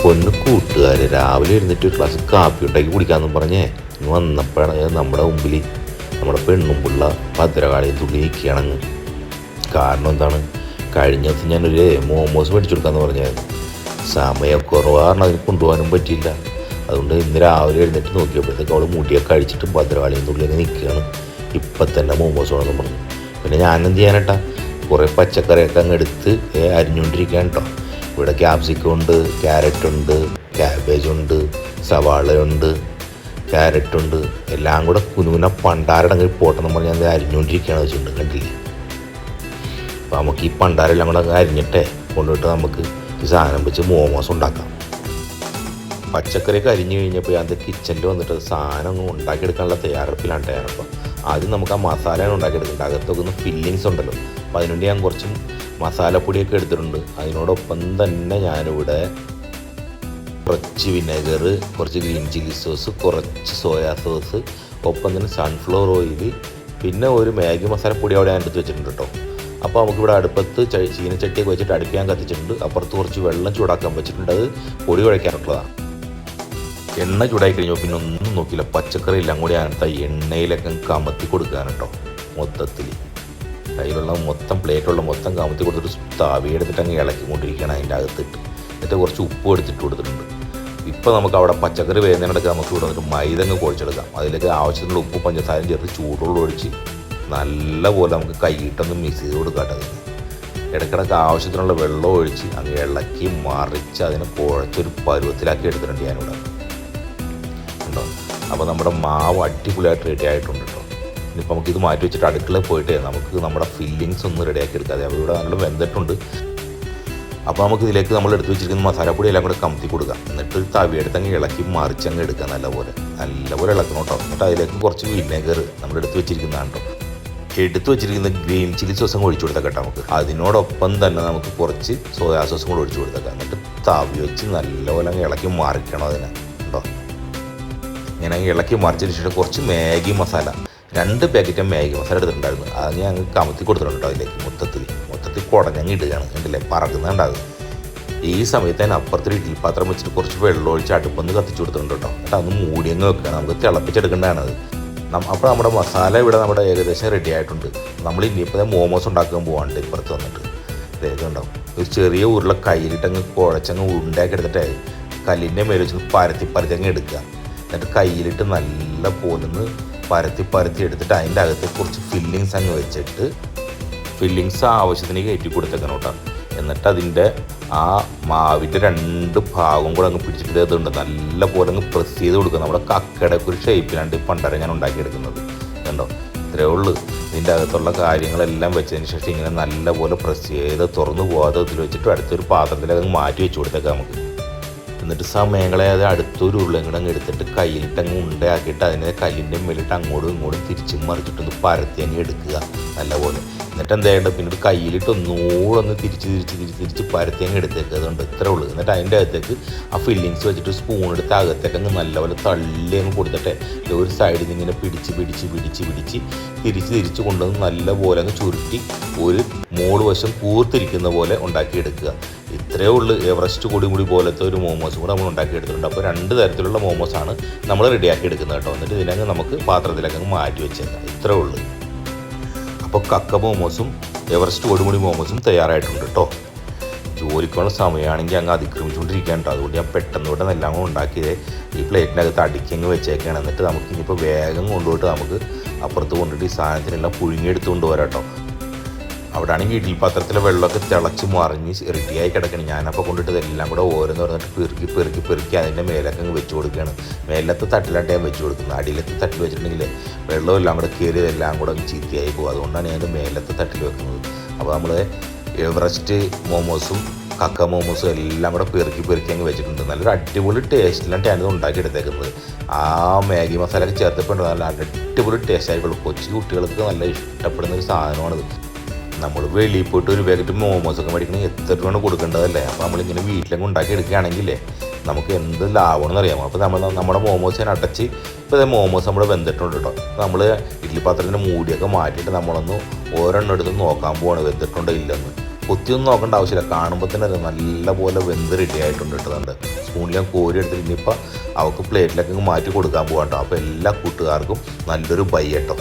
പൊന്ന് കൂട്ടുകാർ രാവിലെ എഴുന്നേറ്റ് ഒരു ഗ്ലാസ് കാപ്പി ഉണ്ടാക്കി കുടിക്കാമെന്നും പറഞ്ഞേ വന്നപ്പോഴാണ് നമ്മുടെ മുമ്പിൽ നമ്മുടെ പെണ്ണുമ്പുള്ള ഭദ്രകാളിയും തുള്ളി നിൽക്കുകയാണെന്ന്. കാരണം എന്താണ്, കഴിഞ്ഞ ദിവസം ഞാനൊരു മോമോസ് മേടിച്ചു കൊടുക്കാമെന്ന് പറഞ്ഞായിരുന്നു. സമയക്കുറവാണ്, അതിന് കൊണ്ടുപോകാനും പറ്റിയില്ല. അതുകൊണ്ട് ഇന്ന് രാവിലെ എഴുന്നേറ്റ് നോക്കിയപ്പോഴത്തേക്ക് അവൾ മുടിയൊക്കെ കഴിച്ചിട്ട് ഭദ്രകാളിയും തുള്ളിയൊക്കെ നിൽക്കുകയാണ്. ഇപ്പം തന്നെ മോമോസ് വേണമെന്ന് പറഞ്ഞു. പിന്നെ ഞാനെന്ത് ചെയ്യാനട്ടാ, കുറേ പച്ചക്കറിയൊക്കെ അങ്ങ് എടുത്ത് അരിഞ്ഞുകൊണ്ടിരിക്കുകയാണ് കേട്ടോ. ഇവിടെ ക്യാപ്സിക്കം ഉണ്ട്, ക്യാരറ്റുണ്ട്, ക്യാബേജുണ്ട്, സവാളയുണ്ട്, ക്യാരറ്റുണ്ട്, എല്ലാം കൂടെ കുനുകുന പണ്ടാരടങ്ങി പോട്ടെന്ന് പറഞ്ഞാൽ അത് അരിഞ്ഞുകൊണ്ടിരിക്കുകയാണ് വെച്ചിട്ടുണ്ട്, കണ്ടില്ലേ. അപ്പോൾ നമുക്ക് ഈ പണ്ടാരെല്ലാം കൂടെ അരിഞ്ഞിട്ടേ കൊണ്ടുപോയിട്ട് നമുക്ക് ഈ സാധനം വെച്ച് മോമോസ് ഉണ്ടാക്കാം. പച്ചക്കറിയൊക്കെ അരിഞ്ഞു കഴിഞ്ഞപ്പോൾ അത് കിച്ചണിൽ വന്നിട്ട് സാധനം ഒന്നും ഉണ്ടാക്കിയെടുക്കാനുള്ള തയ്യാറെടുപ്പിലാണ് ഞാനപ്പോൾ. ആദ്യം നമുക്ക് ആ മസാലയാണ് ഉണ്ടാക്കിയെടുക്കേണ്ടത്. അകത്തൊക്കെ ഫില്ലിങ്സ് ഉണ്ടല്ലോ, അപ്പോൾ അതിനുവേണ്ടി ഞാൻ കുറച്ച് മസാലപ്പൊടിയൊക്കെ എടുത്തിട്ടുണ്ട്. അതിനോടൊപ്പം തന്നെ ഞാനിവിടെ കുറച്ച് വിനെഗർ, കുറച്ച് ഗ്രീൻ ചില്ലി സോസ്, കുറച്ച് സോയാ സോസ്, ഒപ്പം തന്നെ സൺഫ്ലവർ ഓയിൽ, പിന്നെ ഒരു മാഗി മസാലപ്പൊടി അവിടെ ഞാൻ എടുത്ത് വെച്ചിട്ടുണ്ട് കേട്ടോ. അപ്പോൾ നമുക്കിവിടെ അടുപ്പത്ത് ചീനച്ചട്ടിയൊക്കെ വെച്ചിട്ട് അടുപ്പിക്കാൻ കത്തിച്ചിട്ടുണ്ട്. അപ്പുറത്ത് കുറച്ച് വെള്ളം ചൂടാക്കാൻ വെച്ചിട്ടുണ്ട്, അത് പൊടി കുഴയ്ക്കാനുള്ളതാണ്. എണ്ണ ചൂടായി കഴിഞ്ഞപ്പോൾ പിന്നെ ഒന്നും നോക്കിയില്ല, പച്ചക്കറി എല്ലാം കൂടി അതിനകത്ത് എണ്ണയിലൊക്കെ കമത്തി കൊടുക്കാൻ കേട്ടോ. മൊത്തത്തിൽ കയ്യിലുള്ള മൊത്തം പ്ലേറ്റുള്ള മൊത്തം കമത്തി കൊടുത്തിട്ട് താവി എടുത്തിട്ട് അങ്ങ് ഇളക്കിക്കൊണ്ടിരിക്കുകയാണ് അതിൻ്റെ അകത്തിട്ട്. എന്നിട്ട് കുറച്ച് ഉപ്പും എടുത്തിട്ട് കൊടുത്തിട്ടുണ്ട്. ഇപ്പോൾ നമുക്ക് അവിടെ പച്ചക്കറി വേകുന്നതിനിടയ്ക്ക് നമുക്ക് ഇവിടെ വന്നിട്ട് മൈദ അങ്ങ് കുഴച്ചെടുക്കാം. അതിലേക്ക് ആവശ്യത്തിനുള്ള ഉപ്പും പഞ്ചസാരയും ചേർത്ത് ചൂടുവെള്ളം ഒഴിച്ച് നല്ലപോലെ നമുക്ക് കൈയിട്ടൊന്ന് മിക്സ് ചെയ്ത് കൊടുക്കാട്ടെ. അതിന് ഇടയ്ക്കിടയ്ക്ക് ആവശ്യത്തിനുള്ള വെള്ളം ഒഴിച്ച് അങ്ങ് ഇളക്കി മറിച്ച് അതിനെ കുഴച്ചൊരു പരുവത്തിലാക്കി എടുത്തിട്ടുണ്ട് ഞാനിവിടെ ഉണ്ടോ. അപ്പോൾ നമ്മുടെ മാവ് അടിപൊളിയായിട്ട് റെഡി ആയിട്ടുണ്ട് കേട്ടോ. ഇനിയിപ്പോൾ നമുക്കിത് മാറ്റി വെച്ചിട്ട് അടുക്കളയിൽ പോയിട്ട് നമുക്ക് നമ്മുടെ ഫില്ലിങ്സ് ഒന്ന് റെഡിയാക്കി എടുക്കാം. അപ്പോൾ ഇവിടെ നല്ല വെന്തിട്ടുണ്ട്. അപ്പോൾ നമുക്ക് ഇതിലേക്ക് നമ്മൾ എടുത്ത് വെച്ചിരിക്കുന്ന മസാലപ്പൊടി എല്ലാം കൂടെ കമത്തി കൊടുക്കാം. എന്നിട്ട് ഒരു തവിയെടുത്ത് അങ്ങ് ഇളക്കി മറിച്ചങ്ങ് എടുക്കുക. നല്ലപോലെ ഇളക്കണം കേട്ടോ. എന്നിട്ട് അതിലേക്ക് കുറച്ച് വിനെഗർ നമ്മൾ എടുത്ത് വെച്ചിരിക്കുന്നതാണ് കേട്ടോ. എടുത്ത് വെച്ചിരിക്കുന്ന ഗ്രീൻ ചില്ലി സോസും കൂടെ ഒഴിച്ചു കൊടുത്തേക്കാം നമുക്ക്. അതിനോടൊപ്പം തന്നെ നമുക്ക് കുറച്ച് സോയാ സോസും കൂടെ ഒഴിച്ചു കൊടുത്തേക്കാം. എന്നിട്ട് തവി വെച്ച് നല്ലപോലെ അങ്ങ് ഇളക്കി മറിക്കണം അതിനെ കേട്ടോ. ഇങ്ങനെ ഇളക്കി മറിച്ചതിന് ശേഷം കുറച്ച് Maggi masala, 2 packet Maggi masala എടുത്തിട്ടുണ്ടായിരുന്നു. അത് ഞാൻ കമത്തി കൊടുത്തിട്ടുണ്ട് കേട്ടോ. അതിലേക്ക് മൊത്തത്തിൽ കുടഞ്ഞങ്ങ് ഇടുകയാണ്, കണ്ടില്ലേ പറക്കുന്നുണ്ടാകും. ഈ സമയത്ത് തന്നെ അപ്പുറത്തൊരു ഇഡ്ഡലി പാത്രം വെച്ചിട്ട് കുറച്ച് വെള്ളം ഒഴിച്ച് അടുപ്പൊന്ന് കത്തിച്ചു കൊടുത്തിട്ടുണ്ട് കേട്ടോ. എന്നിട്ട് അതൊന്ന് മൂടിയങ്ങ് വെക്കുകയാണ്, നമുക്ക് തിളപ്പിച്ചെടുക്കേണ്ടതാണ് അത്. അപ്പോൾ നമ്മുടെ മസാല ഇവിടെ നമ്മുടെ ഏകദേശം റെഡി ആയിട്ടുണ്ട്. നമ്മൾ ഇനിയിപ്പോൾ മോമോസ് ഉണ്ടാക്കാൻ പോകാണ്ട് ഇപ്പുറത്ത് വന്നിട്ട് ഇതുണ്ടാവും. ഒരു ചെറിയ ഉരുള കയ്യിലിട്ടങ്ങ് കുഴച്ചങ്ങ് ഉണ്ടാക്കി എടുത്തിട്ട് കല്ലിൻ്റെ മേലെ വെച്ച് പരത്തി അങ്ങ് എടുക്കുക. എന്നിട്ട് കയ്യിലിട്ട് നല്ല പോലൊന്ന് പരത്തി എടുത്തിട്ട് അതിൻ്റെ അകത്ത് കുറച്ച് ഫില്ലിങ്സ് അങ്ങ് വെച്ചിട്ട് ഫില്ലിങ്സ് ആവശ്യത്തിന് കയറ്റി കൊടുത്തേക്കണം കേട്ടോ. എന്നിട്ട് അതിൻ്റെ ആ മാവിൻ്റെ 2 ഭാഗവും കൂടെ അങ്ങ് പിടിച്ചിട്ട് ഇതുണ്ട് നല്ല പോലെ അങ്ങ് പ്രസ് ചെയ്ത് കൊടുക്കുക. നമ്മുടെ കക്കയുടെ ഒരു ഷേപ്പിലാണ് പണ്ടര ഞാൻ ഉണ്ടാക്കിയെടുക്കുന്നത് കണ്ടോ. ഇത്രയേ ഉള്ളൂ. ഇതിൻ്റെ അകത്തുള്ള കാര്യങ്ങളെല്ലാം വെച്ചതിന് ശേഷം ഇങ്ങനെ നല്ല പോലെ പ്രസ് ചെയ്ത് തുറന്നു പോകാതെ ഇതിൽ വെച്ചിട്ട് അടുത്തൊരു പാത്രത്തിലങ്ങ് മാറ്റി വെച്ച് കൊടുത്തേക്കാം നമുക്ക്. എന്നിട്ട് സമയങ്ങളെ അത് അടുത്തൊരു ഉരുളയും കൂടെ അങ്ങ് എടുത്തിട്ട് കയ്യിലിട്ടങ്ങ് ഉണ്ടയാക്കിയിട്ട് അതിനെ കല്ലിൻ്റെ മേലിട്ട് അങ്ങോട്ടും ഇങ്ങോട്ടും തിരിച്ചും മറിച്ചിട്ടൊന്ന് പരത്തി അങ്ങ് എടുക്കുക നല്ലപോലെ. എന്നിട്ട് എന്താ ചെയ്യേണ്ടത്, പിന്നീട് കയ്യിലിട്ട് ഒന്നുകൂടെ ഒന്ന് തിരിച്ച് പരത്തി അങ്ങ് എടുത്തേക്കുക. അതുകൊണ്ട് ഇത്രേ ഉള്ളൂ. എന്നിട്ട് അതിൻ്റെ അകത്തേക്ക് ആ ഫില്ലിങ്സ് വെച്ചിട്ട് സ്പൂൺ എടുത്ത് അകത്തേക്ക് അങ്ങ് നല്ലപോലെ തള്ളി അങ്ങ് കൊടുത്തിട്ട് ഒരു സൈഡിൽ നിന്ന് ഇങ്ങനെ പിടിച്ച് തിരിച്ച് കൊണ്ടുവന്ന് നല്ലപോലെ അങ്ങ് ചുരുട്ടി ഒരു മോള് വശം കൂർത്തിരിക്കുന്ന പോലെ ഉണ്ടാക്കിയെടുക്കുക. ഇത്രയേ ഉള്ളൂ. എവറസ്റ്റ് കൂടി പോലത്തെ ഒരു മോമോസും കൂടെ നമ്മൾ ഉണ്ടാക്കിയെടുത്തിട്ടുണ്ട്. അപ്പോൾ 2 തരത്തിലുള്ള മോമോസാണ് നമ്മൾ റെഡിയാക്കി എടുക്കുന്നത് കേട്ടോ. എന്നിട്ട് ഇതിനങ്ങ് നമുക്ക് പാത്രത്തിലൊക്കെ അങ്ങ് മാറ്റി വെച്ചേക്കാം. ഇത്രയേ ഉള്ളൂ. അപ്പോൾ കക്ക മോമോസും എവറസ്റ്റ് കൊടുമുടി മോമോസും തയ്യാറായിട്ടുണ്ട് കേട്ടോ. ജോലിക്കുള്ള സമയമാണെങ്കിൽ അങ്ങ് അതിക്രമിച്ചുകൊണ്ടിരിക്കുകയാണ് കേട്ടോ. അതുകൊണ്ട് ഞാൻ പെട്ടെന്ന് ഇവിടെ എല്ലാം കൂടെ ഉണ്ടാക്കിയത് ഈ പ്ലേറ്റിനകത്ത് അടുക്കിങ്ങ് വെച്ചേക്കാണ്. എന്നിട്ട് നമുക്ക് ഇനിയിപ്പോൾ വേഗം കൊണ്ടുപോയിട്ട് നമുക്ക് അപ്പുറത്ത് കൊണ്ടിട്ട് ഈ സാധനത്തിനെല്ലാം പുഴുങ്ങിയെടുത്തുകൊണ്ട് വരാം കേട്ടോ. അവിടെ ആണെങ്കിൽ ഇഡ്ഡലി പാത്രത്തിലെ വെള്ളമൊക്കെ തിളച്ച് മറിഞ്ഞ് റെഡിയായി കിടക്കണം. ഞാനപ്പോൾ കൊണ്ടിട്ട് ഇതെല്ലാം കൂടെ ഓരോന്ന് പറഞ്ഞിട്ട് പെറുക്കി അതിൻ്റെ മേലൊക്കെ അങ്ങ് വെച്ച് കൊടുക്കുകയാണ്. മേലത്തെ തട്ടിലായിട്ട് ഞാൻ വെച്ച് കൊടുക്കുന്നത്. അടിയിലത്തെ തട്ടിൽ വെച്ചിട്ടുണ്ടെങ്കിൽ വെള്ളം എല്ലാം കൂടെ കയറിയതെല്ലാം കൂടെ അങ്ങ് ചീത്തയായി പോകും. അതുകൊണ്ടാണ് ഞാൻ മേലത്തെ തട്ടിൽ വെക്കുന്നത്. അപ്പോൾ നമ്മൾ എവറസ്റ്റ് മോമോസും കക്ക മോമോസും എല്ലാം കൂടെ പെറുക്കി അങ്ങ് വെച്ചിട്ടുണ്ട്. നല്ലൊരു അടിപൊളി ടേസ്റ്റിലാണ് ഞാനിത് ഉണ്ടാക്കിയെടുത്തേക്കുന്നത്. ആ മാഗി മസാലയൊക്കെ ചേർത്തപ്പോൾ നല്ല അടിപൊളി ടേസ്റ്റ് ആയിട്ടുള്ളൂ. കൊച്ചു കുട്ടികൾക്ക് നല്ല ഇഷ്ടപ്പെടുന്നൊരു സാധനമാണിത്. നമ്മൾ വെളിയിൽ പോയിട്ട് ഒരു പാക്കറ്റ് മോമോസൊക്കെ മേടിക്കണമെങ്കിൽ എത്ര രൂപയാണ് കൊടുക്കേണ്ടതല്ലേ. അപ്പോൾ നമ്മളിങ്ങനെ വീട്ടിലൊക്കെ ഉണ്ടാക്കി എടുക്കുകയാണെങ്കിലേ നമുക്ക് എന്ത് ലാഭമാണെന്ന് അറിയാമോ. അപ്പോൾ നമ്മുടെ മോമോസ് ഞാൻ അടച്ച് ഇപ്പോൾ മോമോസ് നമ്മൾ വെന്തിട്ടുണ്ട് കേട്ടോ. നമ്മൾ ഇഡ്ഡലി പാത്രത്തിൻ്റെ മൂടിയൊക്കെ മാറ്റിയിട്ട് നമ്മളൊന്ന് ഓരോണ്ണം എടുത്ത് നോക്കാൻ പോവാണ് വെന്തിട്ടുണ്ടോ ഇല്ലെന്ന്. കൊത്തിയൊന്നും നോക്കേണ്ട ആവശ്യമില്ല, കാണുമ്പോൾ തന്നെ അത് നല്ല പോലെ വെന്ത് റെഡി ആയിട്ടുണ്ട് ഇട്ടതുണ്ട്. സ്പൂണിൽ ഞാൻ കോരി എടുത്തിട്ട് ഇനിയിപ്പോൾ അവൾക്ക് പ്ലേറ്റിലൊക്കെ മാറ്റി കൊടുക്കാൻ പോകാം കേട്ടോ. അപ്പോൾ എല്ലാ കൂട്ടുകാർക്കും നല്ലൊരു ബൈ കേട്ടോ.